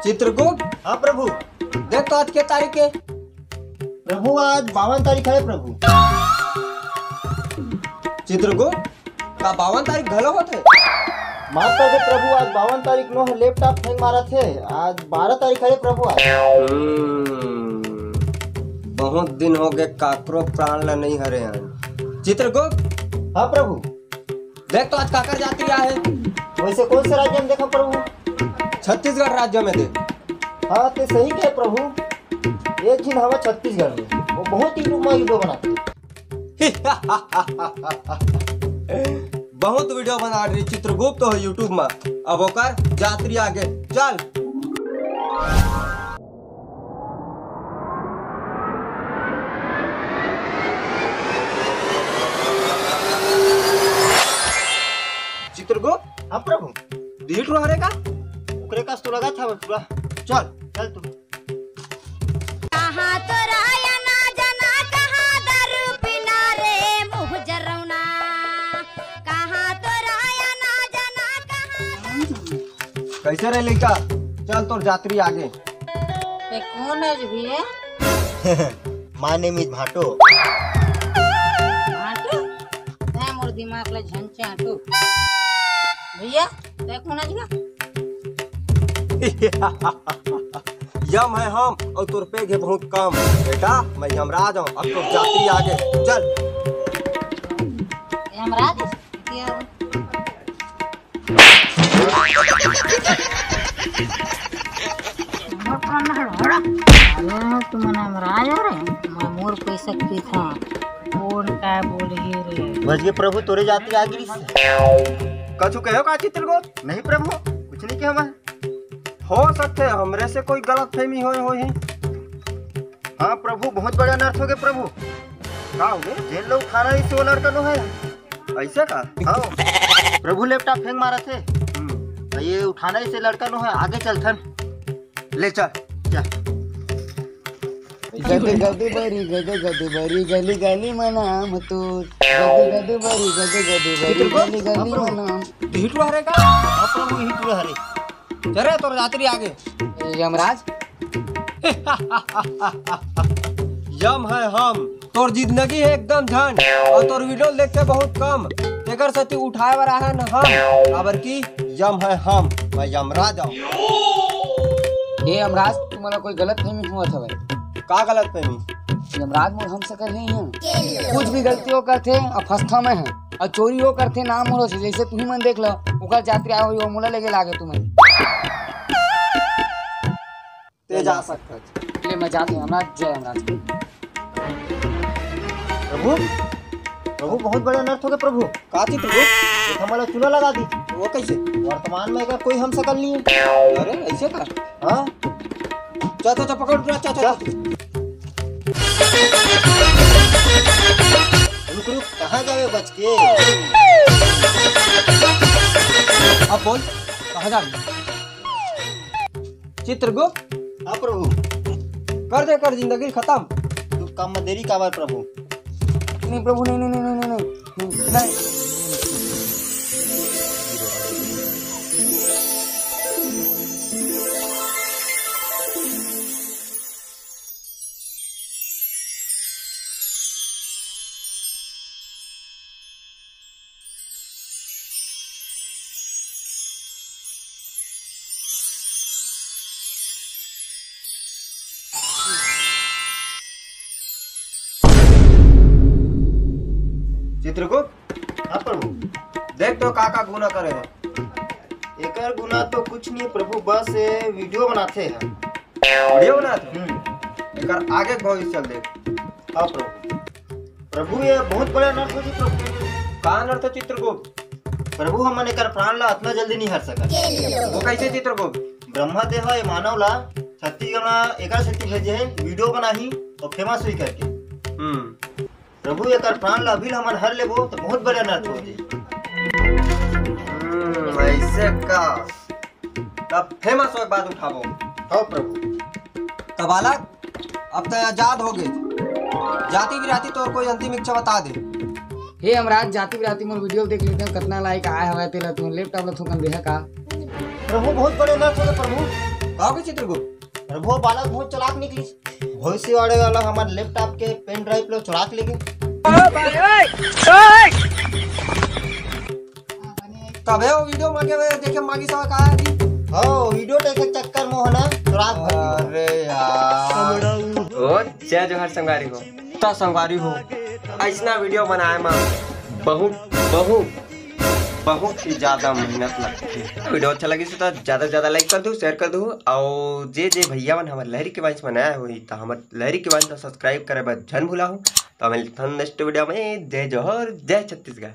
चित्रगुप्त। हाँ प्रभु। देख तो आज के तारीख है? प्रभु आज 52 तारीख है प्रभु। चित्रगुप्त का 52 तारीख घलो होते? माफ कर दे प्रभु, आज 52 तारीख नो है, लैपटॉप हैंग मारा थे। आज 12 तारीख है प्रभु। आज बहुत दिन हो गए काकरो प्राण ला नहीं हरे हैं। चित्रगुप्त। हाँ प्रभु। देख तो आज काकर जाती है? वैसे कौन से राज्य में देखा प्रभु? छत्तीसगढ़ राज्य में दे। हाँ तो सही कहे प्रभु। एक दिन हवा छत्तीसगढ़ में वो बहुत ही वीडियो बनाते। बहुत वीडियो बना रही चित्रगुप्त हो यूट्यूब में। अब होकर जात्री आगे चल। चित्रगुप्त। हाँ प्रभु। डीट रहे का उकरे का तो लगा था पूरा। चल चल तू। कहाँ तो राया ना जाना, कहाँ दारू पीना रे मुँह जरौना। कहाँ तो राया ना जाना, कहाँ। कैसे रहे लड़का? चल तोर जात्री आगे। कौन है जो भी है? My name is Bhato. Bhato? मैं मोर दिमाग ले झंझे हटो। भैया ते कौन है जी? यम है हम और तुर पे है बहुत कम। बेटा मैं यमराज हूँ, अब तो जात्री आगे चल। यमराज? तुम यमराज हो रे? मैं मोर पैसा की था कौन का बोल ही रे? बच गए प्रभु, तोरे जाती आगे से। कछु कहो का चित्रगुप्त? नहीं प्रभु, कुछ नहीं किया मैं। हो सकते हमरे से कोई गलत फहमी हो ही। हाँ प्रभु, बहुत बड़ा अनर्थ हो गए प्रभु। का हो गए? जेल लोग खाना इसी वो लड़का नो है। ऐसे का? हाँ प्रभु, लैपटॉप हैंग मारा थे। ये उठाना इसे लड़का नो है। आगे चलथन ले चल। क्या गद गद बरी गली गली मनाम तू। गद गद बरी गली गली मनाम। डीट रहे का? हाँ प्रभु, यही तू हरे। चले तोर जात्री आगे। यमराज। यम है हम। तोर जिंदगी है एकदम झंड और तोर वीडियो देखते बहुत कम। तेकर सती उठाए वाला है न हम। अबर की यम है हम, मैं यमराज हूँ। ये यमराज तुम्हारा कोई गलत फहमी हुआ था भाई? का गलत फहमी? यमराज मोर हम सकल नहीं है। कुछ भी गलतियों करते और फंसता में है और चोरी हो करते नाम हो से। जैसे तुम्ही मन देख लो ओकर जात्री आए हो मोला लेके लागे तुम्हें। ते जा सकता ले मैं जाते यमराज। जय यमराज। प्रभु प्रभु, बहुत बड़ा अनर्थ हो गया प्रभु। का चित्रगुप्त? हमारा चूल्हा लगा दी। वो कैसे? वर्तमान में अगर कोई हम सकल नहीं है। अरे ऐसे का? हाँ चा पकड़ रुक रुक, कहाँ जावे बच के? अब बोल कहाँ जा? चित्रगुप्त। हाँ प्रभु। कर दे कर जिंदगी खत्म। तू काम में देरी का बार प्रभु। नहीं प्रभु, नहीं नहीं नहीं नहीं नहीं नहीं। चित्रगुप्त। हाँ प्रभु। देख तो का गुना करे हैं। एकर गुना तो कुछ नहीं प्रभु, बस वीडियो बनाते हैं। वीडियो बनाते? एकर आगे भविष्य चल देख। हाँ प्रभु। प्रभु ये बहुत बड़ा अनर्थ हो जी प्रभु। का अनर्थ चित्रगुप्त? प्रभु हमन एकर प्राण ला इतना जल्दी नहीं हर सकत। वो कैसे चित्रगुप्त? ब्रह्मा देव ये मानव ला छत्तीसगढ़ में एकर सेती भेजे है वीडियो बनाही और फेमस हुई करके। प्रभु एकर प्राण ला अभी हमन हर लेबो तो बहुत बड़ा अनर्थ हो जी। ऐसे का? तब फेमस हो बाद उठाबो। हाँ प्रभु। तब बालक अब तो आजाद हो गए। जाति विराती तो कोई अंतिम इच्छा बता दे। हे यमराज, जाति विराती मोर वीडियो देख लेते हैं कितना लाइक आया हवा तेला। तुम लैपटॉप ला थोकन देहा का? प्रभु बहुत बड़े अनर्थ हो गए प्रभु। कहो कि चित्रगुप्त प्रभु बालक बहुत चालाक निकली। भविष्य वाला हमारे लैपटॉप के पेन ड्राइव लो चुरा के लेके। तबे वो वीडियो मांगे देखे मांगी सब कहा है जी। हाँ वीडियो देखे चक्कर में होना चुरा के। अरे यार ओ जय जोहर संगारी हो। तो संगवारी हो ऐसा वीडियो बनाए में बहुत बहुत बहुत ही ज्यादा मेहनत लगती है। वीडियो अच्छा लगी तो ज्यादा से ज्यादा लाइक कर दो, शेयर कर दो, और जे भैया मन हमारे लहरी के वंश में नया हुई तो हमारे लहरी के वंश सब्सक्राइब करे बस झन भूला हूँ। तो हमें नेक्स्ट वीडियो में जय जोहर जय छत्तीसगढ़।